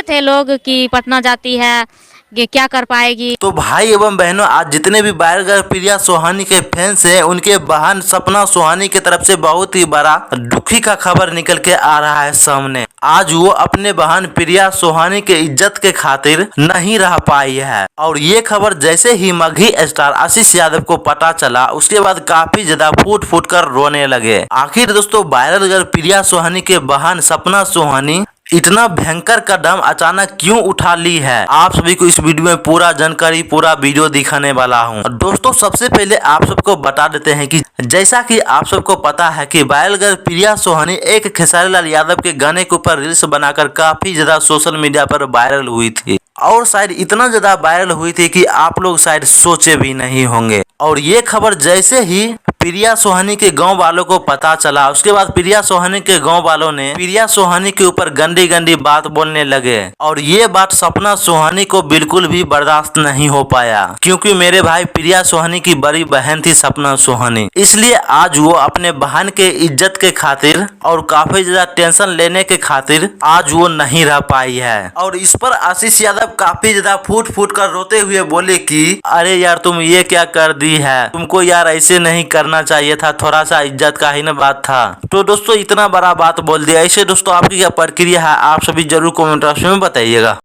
थे लोग कि पटना जाती है, ये क्या कर पाएगी। तो भाई एवं बहनों, आज जितने भी वायरल गर्ल प्रिया सोहानी के फैंस हैं, उनके बहन सपना सोहानी की तरफ से बहुत ही बड़ा दुखी का खबर निकल के आ रहा है सामने। आज वो अपने बहन प्रिया सोहानी के इज्जत के खातिर नहीं रह पाई है, और ये खबर जैसे ही मगही स्टार आशीष यादव को पता चला, उसके बाद काफी ज्यादा फूट फूट कर रोने लगे। आखिर दोस्तों, वायरल गर्ल प्रिया सोहानी के बहन सपना सोहानी इतना भयंकर कदम अचानक क्यों उठा ली है, आप सभी को इस वीडियो में पूरा जानकारी, पूरा वीडियो दिखाने वाला हूं। दोस्तों, सबसे पहले आप सबको बता देते हैं कि जैसा कि आप सबको पता है कि वायरल गर्ल प्रिया सोहानी एक खेसारी लाल यादव के गाने के ऊपर रील्स बनाकर काफी ज्यादा सोशल मीडिया पर वायरल हुई थी, और शायद इतना ज्यादा वायरल हुई थी कि आप लोग शायद सोचे भी नहीं होंगे। और ये खबर जैसे ही प्रिया सोहानी के गांव वालों को पता चला, उसके बाद प्रिया सोहानी के गांव वालों ने प्रिया सोहानी के ऊपर गंदी गंदी बात बोलने लगे, और ये बात सपना सोहानी को बिल्कुल भी बर्दाश्त नहीं हो पाया, क्योंकि मेरे भाई प्रिया सोहानी की बड़ी बहन थी सपना सोहानी। इसलिए आज वो अपने बहन के इज्जत के खातिर और काफी ज्यादा टेंशन लेने के खातिर आज वो नहीं रह पाई है। और इस पर आशीष यादव काफी ज्यादा फूट फूट कर रोते हुए बोले कि अरे यार, तुम ये क्या कर दी है, तुमको यार ऐसे नहीं करना चाहिए था, थोड़ा सा इज्जत का ही ना बात था। तो दोस्तों, इतना बड़ा बात बोल दिया। ऐसे दोस्तों आपकी क्या प्रक्रिया है, आप सभी जरूर कमेंट बॉक्स में बताइएगा।